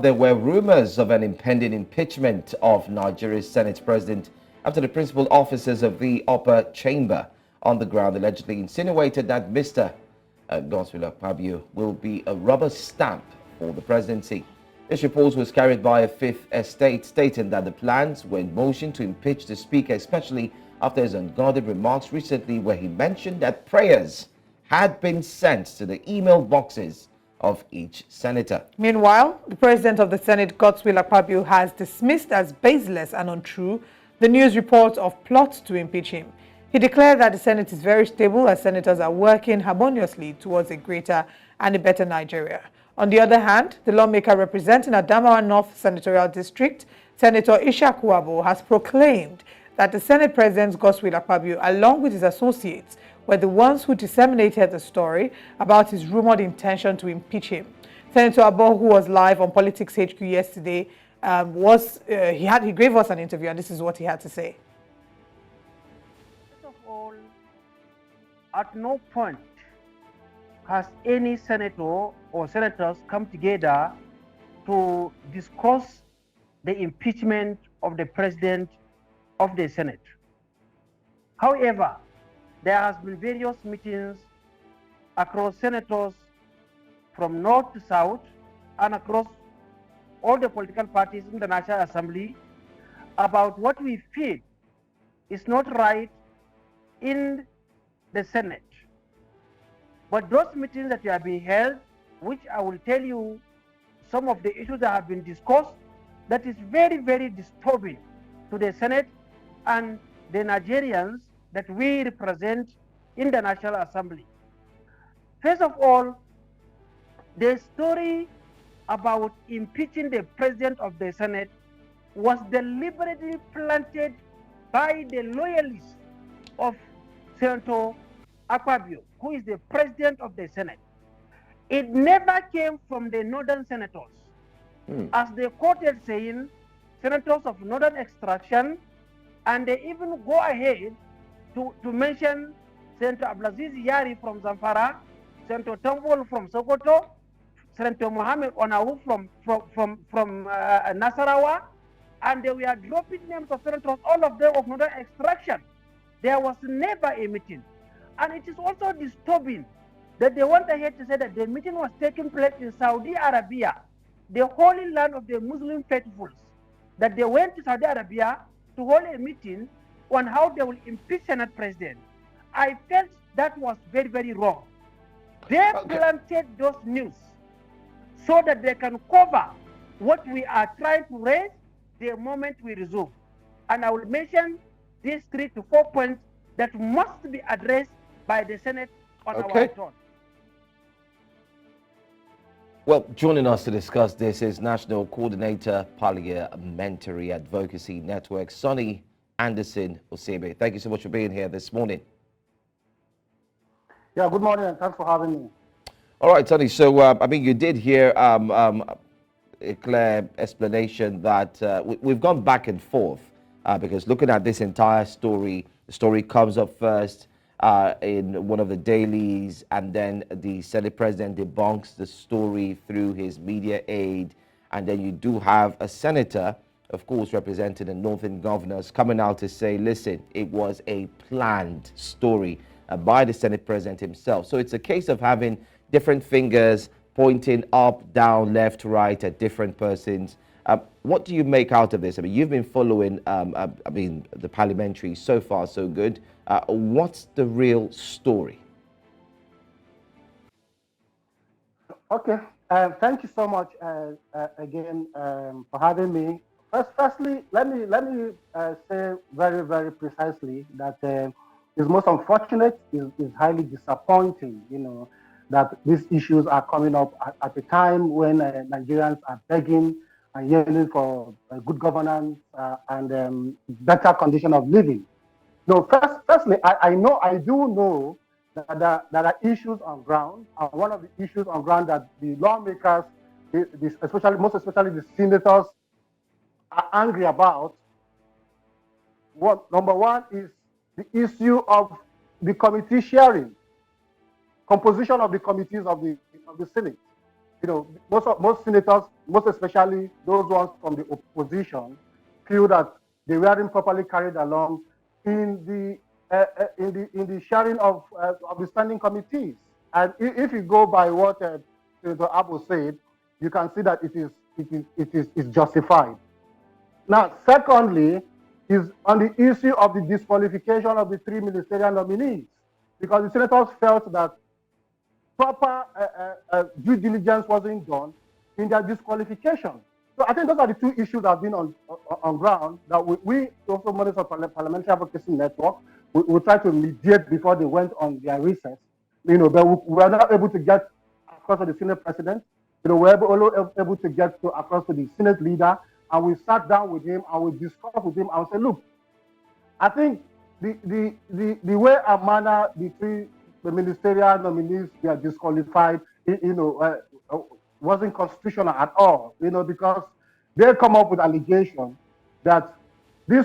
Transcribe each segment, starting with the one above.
There were rumors of an impending impeachment of Nigeria's Senate president after the principal officers of the upper chamber on the ground allegedly insinuated that Mr. Godswill Akpabio will be a rubber stamp for the presidency. This report was carried by a Fifth Estate, stating that the plans were in motion to impeach the speaker, especially after his unguarded remarks recently where he mentioned that prayers had been sent to the email boxes of each senator. Meanwhile, the president of the Senate, Godswill Akpabio, has dismissed as baseless and untrue the news reports of plots to impeach him. He declared that the Senate is very stable as senators are working harmoniously towards a greater and a better Nigeria. On the other hand, the lawmaker representing Adamawa North Senatorial District, Senator Ishakuabo, has proclaimed that the Senate President Godswill Akpabio, along with his associates, were the ones who disseminated the story about his rumored intention to impeach him. Senator Abo, who was live on Politics HQ yesterday, he gave us an interview, and this is what he had to say. First of all, at no point has any senator or senators come together to discuss the impeachment of the president of the Senate. However, there has been various meetings across senators from north to south and across all the political parties in the National Assembly about what we feel is not right in the Senate. But those meetings that have been held, which I will tell you some of the issues that have been discussed, that is very, very disturbing to the Senate and the Nigerians that we represent in the National Assembly. First of all, the story about impeaching the president of the Senate was deliberately planted by the loyalists of Senator Akpabio, who is the president of the Senate. It never came from the northern senators. As they quoted saying, senators of northern extraction, and they even go ahead to mention Senator Abdulaziz Yari from Zamfara, Senator Tambol from Sokoto, Senator Mohammed Onawu from Nasarawa, and they were dropping names of senators, all of them of northern extraction. There was never a meeting. And it is also disturbing that they went ahead to say that the meeting was taking place in Saudi Arabia, the holy land of the Muslim faithfuls, that they went to Saudi Arabia to hold a meeting on how they will impeach Senate President. I felt that was very, very wrong. They planted those news so that they can cover what we are trying to raise the moment we resume. And I will mention these 3 to 4 points that must be addressed by the Senate on our return. Well, joining us to discuss this is National Coordinator, Parliamentary Advocacy Network, Sonny Anderson Osiebe. Thank you so much for being here this morning. Yeah, good morning, and thanks for having me. All right, Sonny. So, I mean, you did hear a clear explanation that we've gone back and forth because looking at this entire story, the story comes up first in one of the dailies, and then the Senate president debunks the story through his media aide, and then you do have a senator, of course, representing the northern governors, coming out to say, listen, it was a planned story by the Senate president himself. So it's a case of having different fingers pointing up, down, left, right at different persons. What do you make out of this? I mean, you've been following, the parliamentary so far, so good. What's the real story? Okay, thank you so much again for having me. Firstly, let me say very, very precisely that it's most unfortunate, is highly disappointing, that these issues are coming up at a time when Nigerians are begging and yearning for good governance and better condition of living. No, firstly, I do know that there are issues on ground, and one of the issues on ground that the lawmakers, most especially the senators, are angry about. Number one is the issue of the committee sharing, composition of the committees of the Senate. most senators, most especially those ones from the opposition, feel that they weren't properly carried along in the sharing of the standing committees. And if you go by what Senator Abu said, you can see that it is justified. Now, secondly, is on the issue of the disqualification of the 3 ministerial nominees, because the senators felt that proper due diligence wasn't done in their disqualification. So I think those are the two issues that have been on ground that we also monitor Parliamentary Advocacy Network. We try to mediate before they went on their recess, but we were not able to get across to the Senate President. We were able to get across to the Senate leader, and we sat down with him and we discussed with him and said, look, I think the way and manner between the ministerial nominees were disqualified, wasn't constitutional at all, because they come up with allegations that these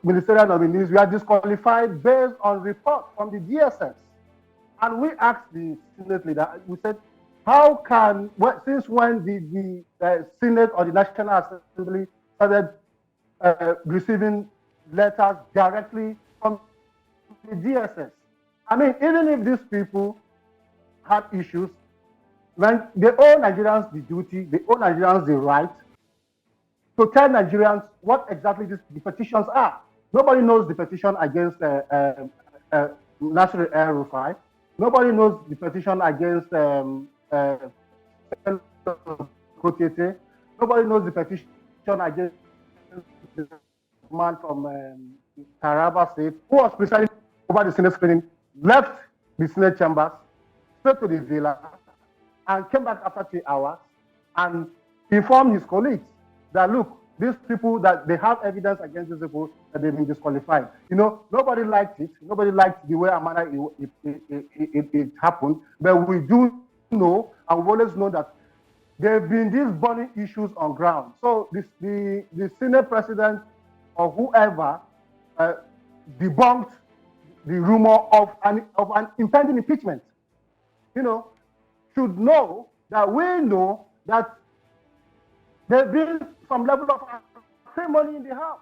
ministerial nominees were disqualified based on reports from the DSS. And we asked the Senate leader, we said, how can, since when did the Senate or the National Assembly started receiving letters directly from the DSS? I mean, even if these people had issues, when they owe Nigerians the duty, they owe Nigerians the right to tell Nigerians what exactly the petitions are. Nobody knows the petition against Nasir El-Rufai. Nobody knows the petition against Kotete. Nobody knows the petition against the man from Taraba State who was presiding over the Senate screening, left the Senate chambers, straight to the villa, and came back after 3 hours and informed his colleagues that, look, these people, that they have evidence against these people that they've been disqualified. Nobody liked it. Nobody liked the way and manner it happened. But we do know, and we've always known that there have been these burning issues on ground. So the Senate President or whoever debunked the rumor of an impending impeachment, should know that we know that there's been some level of acrimony in the House.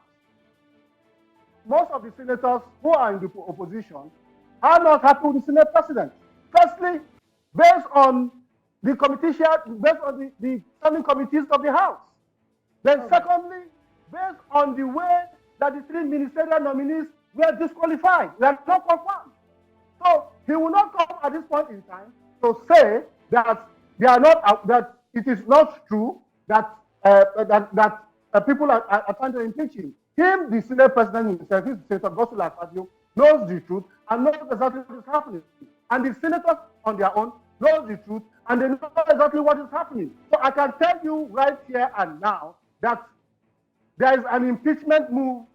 Most of the senators who are in the opposition are not happy with the Senate President. Firstly, based on the the standing committees of the House. Then secondly, based on the way that the 3 ministerial nominees were disqualified. They are not confirmed. So he will not come at this point in time to say that they are not, that it is not true that people are trying to impeach him. Him, the Senate President himself, Senator Godswill Akpabio, knows the truth and knows exactly what is happening. And the senators on their own knows the truth and they know exactly what is happening. So I can tell you right here and now that there is an impeachment move,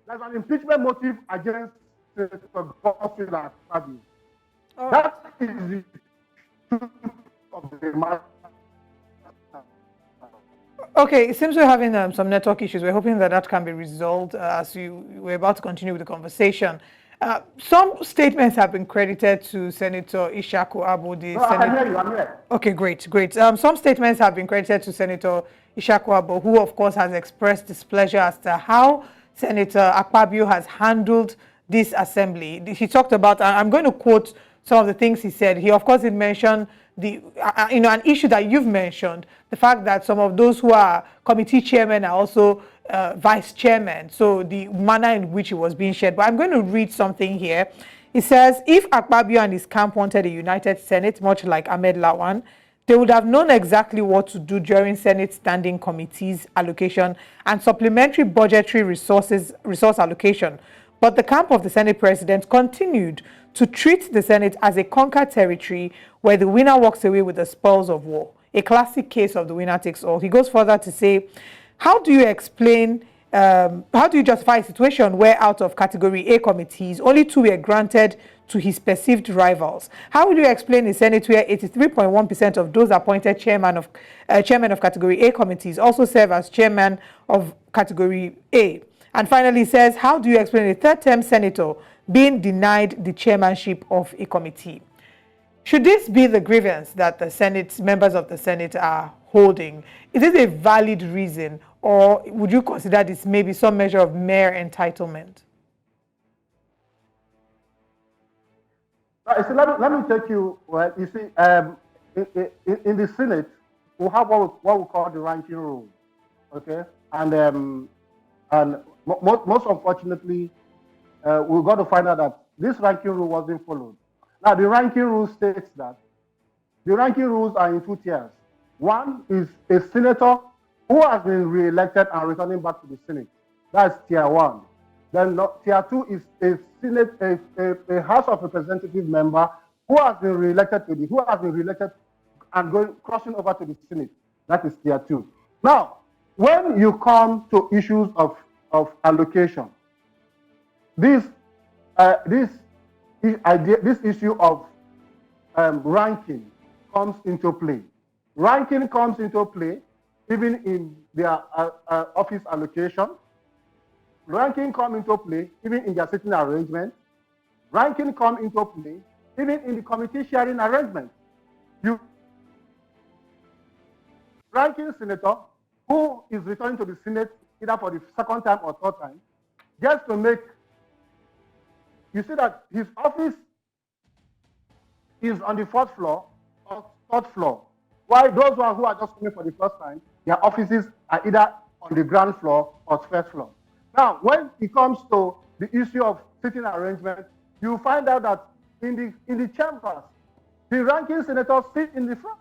there's an impeachment motive against Senator Godswill Akpabio. That is the truth of the matter. Okay, it seems we're having some network issues. We're hoping that can be resolved as we're about to continue with the conversation. Some statements have been credited to Senator Ishaku Abo. I'm here. Okay, great. Some statements have been credited to Senator Ishaku Abo, who of course has expressed displeasure as to how Senator Akpabio has handled this assembly. He talked about, I'm going to quote some of the things he said. He, of course, he mentioned an issue that you've mentioned, the fact that some of those who are committee chairmen are also vice chairmen, so the manner in which it was being shared. But I'm going to read something here. It says, if Akpabio and his camp wanted a united Senate, much like Ahmed Lawan, they would have known exactly what to do during Senate standing committees allocation and supplementary budgetary resource allocation. But the camp of the Senate President continued to treat the Senate as a conquered territory where the winner walks away with the spoils of war, a classic case of the winner takes all. He goes further to say, how do you justify a situation where out of Category A committees, only 2 were granted to his perceived rivals? How will you explain a Senate where 83.1% of those appointed chairmen of Category A committees also serve as chairman of Category A? And finally says, how do you explain a third-term senator being denied the chairmanship of a committee? Should this be the grievance that the Senate, members of the Senate are holding? Is it a valid reason, or would you consider this maybe some measure of mere entitlement? So let me take you, well, you see, in the Senate, we have what we call the ranking rule, okay? And most unfortunately, we got to find out that this ranking rule wasn't followed. Now, the ranking rule states that the ranking rules are in two tiers. One is a senator who has been re-elected and returning back to the Senate. That's tier one. Then tier two is a Senate, a House of Representative member who has been re-elected and crossing over to the Senate. That is tier two. Now, when you come to issues of allocation, this issue of ranking comes into play. Ranking comes into play even in their office allocation. Ranking comes into play even in their sitting arrangement. Ranking comes into play even in the committee sharing arrangement. You ranking senator who is returning to the Senate either for the second time or third time gets to make, you see that his office is on the fourth floor or third floor, while those who are just coming for the first time, their offices are either on the ground floor or first floor. Now, when it comes to the issue of sitting arrangement, you find out that in the chambers, the ranking senators sit in the front,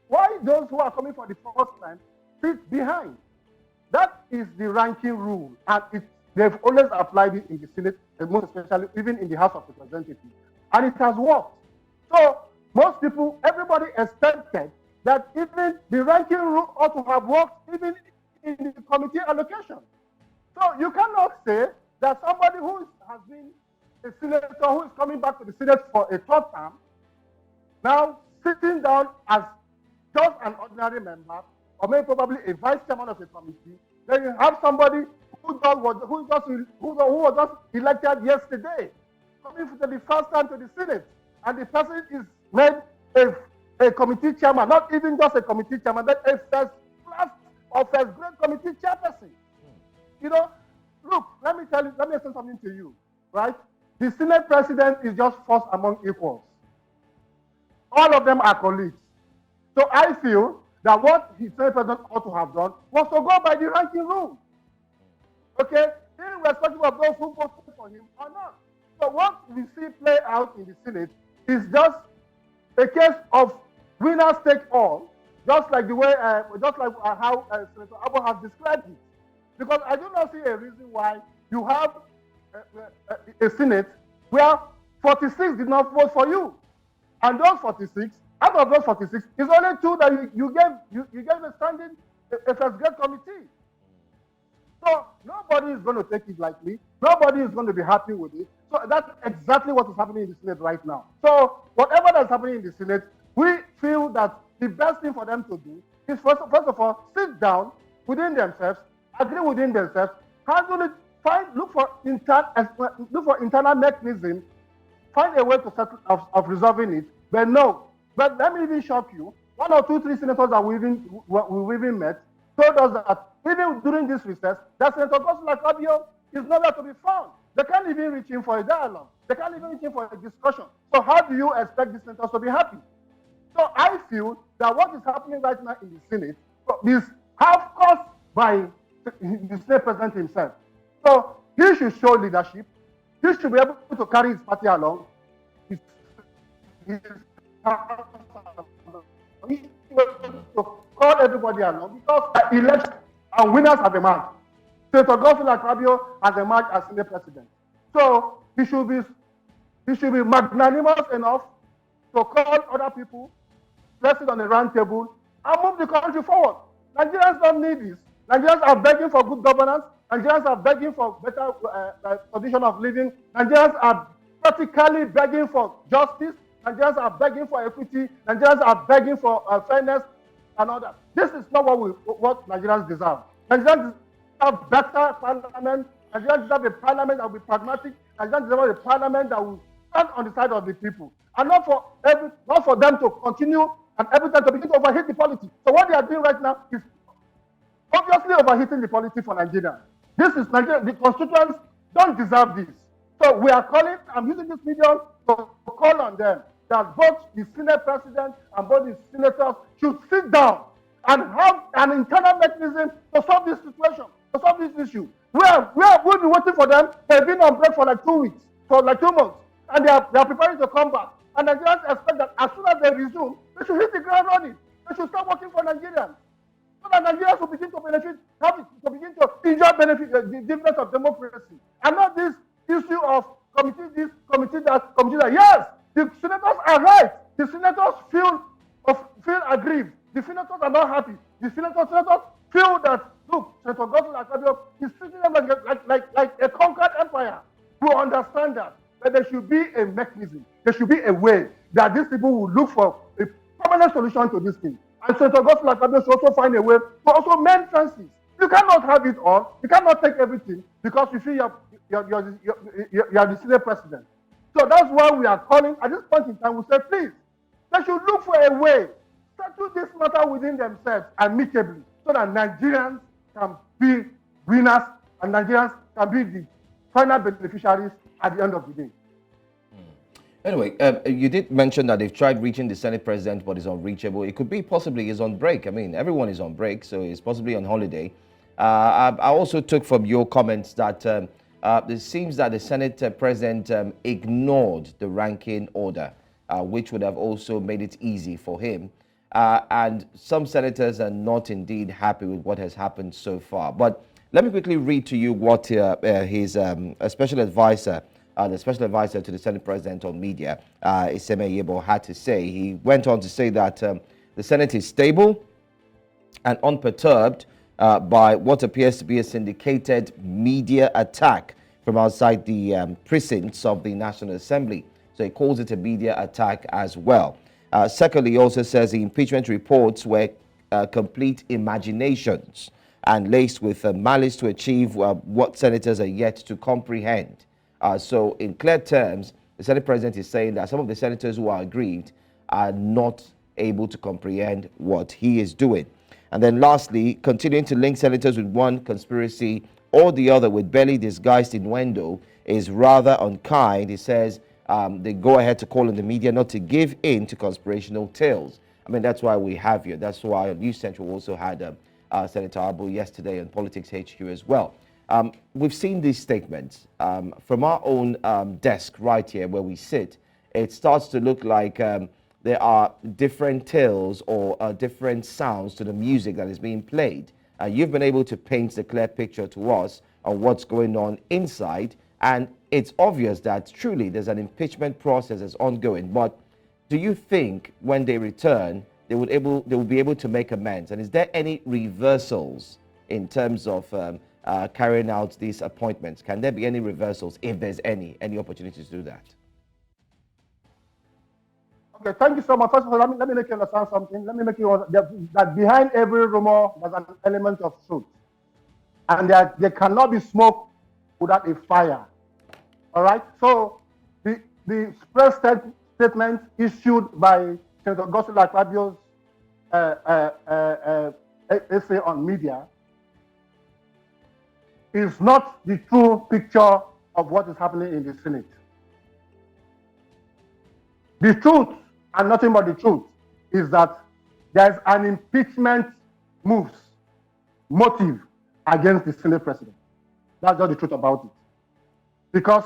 while those who are coming for the first time sit behind. That is the ranking rule, and they've always applied it in the Senate, most especially even in the House of Representatives, and it has worked. So most people, everybody expected that even the ranking rule ought to have worked even in the committee allocation. So you cannot say that somebody who has been a senator who is coming back to the Senate for a third term, now sitting down as just an ordinary member, or maybe probably a vice chairman of a committee, then you have somebody who was just elected yesterday, coming for the first time to the Senate, and the person is made a committee chairman, not even just a committee chairman, but a first class or first grade committee chairperson. You know, look, let me say something to you, right? The Senate president is just first among equals. All of them are colleagues. So I feel that what the Senate president ought to have done was to go by the ranking rule. Okay? Irrespective of those who voted for him or not. So what we see play out in the Senate is just a case of winners take all, just like the way, how Senator Abbo has described it. Because I do not see a reason why you have a Senate where 46 did not vote for you, and those 46, out of those 46, it's only two that you gave a standing a first grade committee. So nobody is going to take it lightly. Nobody is going to be happy with it. So that's exactly what is happening in the Senate right now. So whatever that's happening in the Senate, we feel that the best thing for them to do is first of all, sit down within themselves, agree within themselves, handle it, look for internal mechanism, find a way to settle of resolving it. But no, but let me even shock you. 1 or 2, 3 senators that we even met told us that even during this recess, that Senator Godswill Akpabio is nowhere to be found. They can't even reach in for a dialogue. They can't even reach in for a discussion. So how do you expect the senators to be happy? So I feel that what is happening right now in the Senate is half caused by the Senate president himself. So he should show leadership. He should be able to carry his party along. To call everybody along, because election and winners have emerged. Senator Godswill Akpabio has emerged as Senate president. So he should be magnanimous enough to call other people, place it on the round table, and move the country forward. Nigerians don't need this. Nigerians are begging for good governance. Nigerians are begging for better condition of living. Nigerians are practically begging for justice. Nigerians are begging for equity. Nigerians are begging for fairness and all that. This is not what Nigerians deserve. Nigerians deserve better parliament. Nigerians deserve a parliament that will be pragmatic. Nigerians deserve a parliament that will stand on the side of the people, and not for them to continue and every time to begin to overheat the politics. So what they are doing right now is obviously overheating the politics for Nigeria. This is Nigeria. The constituents don't deserve this. So we are calling, I'm using this medium to call on them that both the Senate president and both the senators should sit down and have an internal mechanism to solve this situation, to solve this issue. We'll be waiting for them. They've been on break for like 2 weeks, for like 2 months, and they are preparing to come back. And Nigerians expect that as soon as they resume, they should hit the ground running. They should start working for Nigerians. So that Nigerians will begin to benefit, to begin to enjoy the dividends of democracy. And not this issue of committee this, committee that, committee that. Yes, the senators are right. The senators feel aggrieved. The senators are not happy. The senators feel that, look, Senator Godswill Akpabio is treating them like a conquered empire. We understand that. But there should be a mechanism. There should be a way that these people will look for a permanent solution to this thing. And Senator Godswill Akpabio should also find a way to also mend fences. You cannot have it all. You cannot take everything because you feel you're the Senate president. So that's why we are calling, at this point in time, we say, please, they should look for a way, settle this matter within themselves amicably so that Nigerians can be winners and Nigerians can be the final beneficiaries at the end of the day. Anyway, you did mention that they've tried reaching the Senate president, but it's unreachable. It could be possibly he's on break. I mean, everyone is on break, so he's possibly on holiday. I also took from your comments that it seems that the Senate president ignored the ranking order, which would have also made it easy for him. And some senators are not indeed happy with what has happened so far. But let me quickly read to you what his special advisor, the special advisor to the Senate president on media, Osiebe, had to say. He went on to say that the Senate is stable and unperturbed by what appears to be a syndicated media attack from outside the precincts of the National Assembly. So he calls it a media attack as well. Secondly, he also says the impeachment reports were complete imaginations and laced with malice to achieve what senators are yet to comprehend. So in clear terms, the Senate president is saying that some of the senators who are aggrieved are not able to comprehend what he is doing. And then lastly, continuing to link senators with one conspiracy or the other with barely disguised innuendo is rather unkind. He says they go ahead to call on the media not to give in to conspirational tales. I mean, that's why we have you. That's why News Central also had Senator Abu yesterday on Politics HQ as well. We've seen these statements from our own desk right here where we sit. It starts to look like there are different tales or different sounds to the music that is being played. You've been able to paint the clear picture to us on what's going on inside, and it's obvious that truly there's an impeachment process that's ongoing. But do you think when they return, they will be able to make amends? And is there any reversals in terms of carrying out these appointments? Can there be any reversals if there's any opportunity to do that? Okay, thank you so much. First of all, let me make you understand something. Let me make you understand that behind every rumor, there's an element of truth. And that there cannot be smoke without a fire. All right? So the press statement issued by Senator Godswill Akpabio's essay on media is not the true picture of what is happening in the Senate. The truth, and nothing but the truth, is that there's an impeachment motive against the Senate president. That's just the truth about it. Because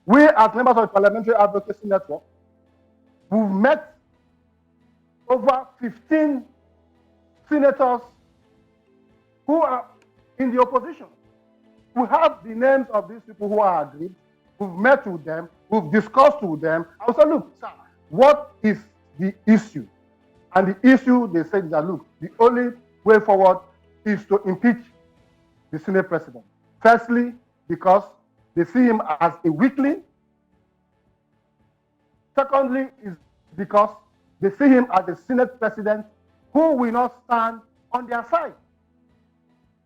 we, as members of the Parliamentary Advocacy Network, we've met over 15 senators who are in the opposition. We have the names of these people who are aggrieved. We've met with them. We've discussed with them. I will say, look, sir, what is the issue? And the issue, they said that, look, the only way forward is to impeach the Senate president. Firstly, because they see him as a weakling. Secondly, is because they see him as a Senate president who will not stand on their side.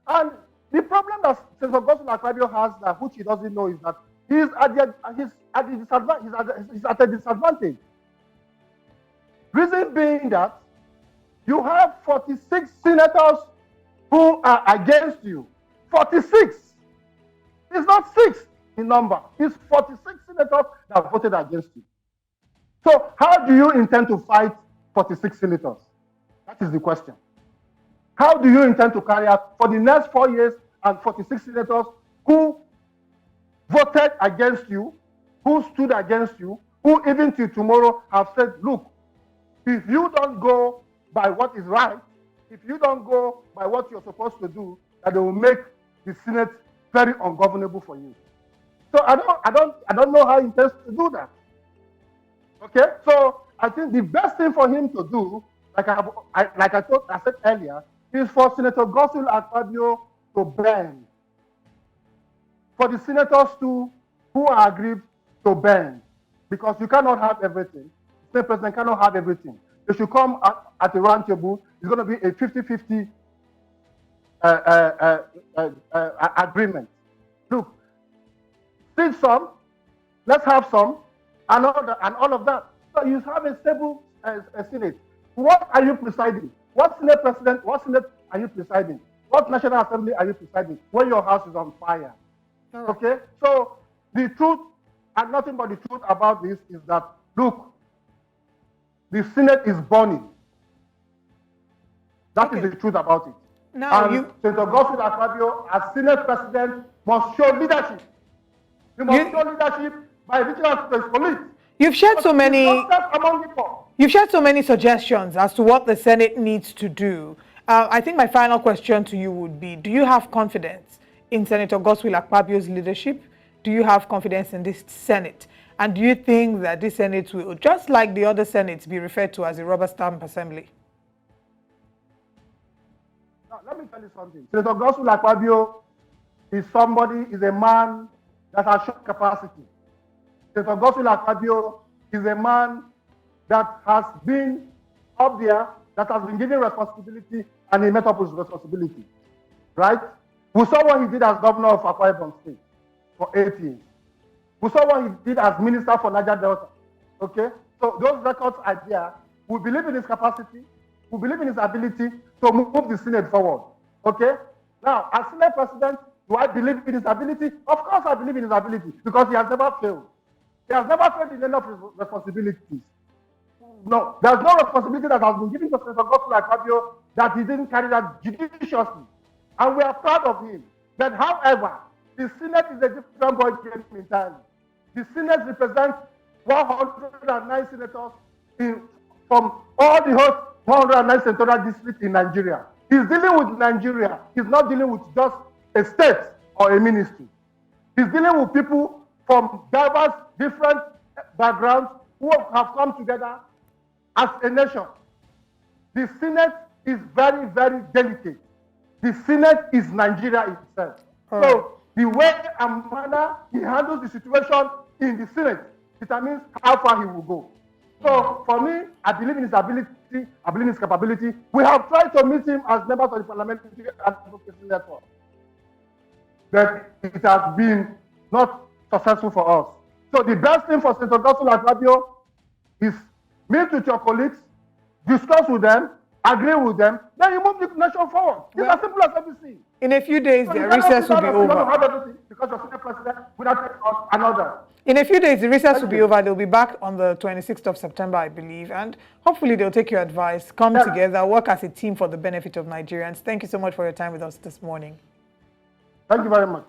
And the problem that Senator Godswill Akpabio has, which he doesn't know, is that He's at a disadvantage. Reason being that you have 46 senators who are against you. 46. It's not 6 in number. It's 46 senators that voted against you. So how do you intend to fight 46 senators? That is the question. How do you intend to carry out for the next 4 years and 46 senators who voted against you, who stood against you, who even till tomorrow have said, look, if you don't go by what is right, if you don't go by what you're supposed to do, that they will make the Senate very ungovernable for you. So I don't know how he intends to do that. Okay, so I think the best thing for him to do, like I said earlier, is for Senator Godswill Akpabio to bend. For the senators who are agreed to bend, because you cannot have everything. The president cannot have everything. They should come at a round table. It's going to be a 50-50 agreement. Look, still some, let's have some, and all of that. So you have a stable Senate. What are you presiding? What Senate president, what Senate are you presiding? What National Assembly are you presiding when your house is on fire? Okay? So the truth, and nothing but the truth about this is that, look, the Senate is burning. That is the truth about it. Now and Senator Godswill Akpabio, as Senate President, must show leadership. He must show leadership by reaching out to his colleagues. You've shared so many. Among people. You've shared so many suggestions as to what the Senate needs to do. I think my final question to you would be: do you have confidence in Senator Godswill Akpabio's leadership? Do you have confidence in this Senate? And do you think that this Senate will, just like the other Senates, be referred to as a rubber stamp assembly? Now, let me tell you something. Senator Godswill Akpabio is a man that has shown capacity. Senator Godswill Akpabio is a man that has been up there, that has been given responsibility, and he met up with responsibility. Right? We saw what he did as governor of Akwa Ibom State for 8 years. We saw what he did as minister for Niger Delta. Okay? So those records are there. We believe in his capacity. We believe in his ability to move the Senate forward. Okay? Now, as Senate President, do I believe in his ability? Of course I believe in his ability, because he has never failed. He has never failed in any of his responsibilities. No, there's no responsibility that has been given to Senator Godswill Akpabio that he didn't carry out judiciously. And we are proud of him. But however, the Senate is a different ball game entirely. The Senate represents 109 senators from all the whole 109 senatorial districts in Nigeria. He's dealing with Nigeria. He's not dealing with just a state or a ministry. He's dealing with people from diverse, different backgrounds who have come together as a nation. The Senate is very, very delicate. The Senate is Nigeria itself. So the way and manner he handles the situation in the Senate determines how far he will go. So for me, I believe in his ability, I believe in his capability. We have tried to meet him as members of the Parliamentary Advocacy Network, but it has been not successful for us. So the best thing for Senator Godswill Akpabio is meet with your colleagues, discuss with them, agree with them, then you move the nation forward. It's as simple as ABC. In a few days, the recess will be over. Because you're Senate President, without another. In a few days, the recess will be over. They'll be back on the 26th of September, I believe. And hopefully they'll take your advice, come together, work as a team for the benefit of Nigerians. Thank you so much for your time with us this morning. Thank you very much.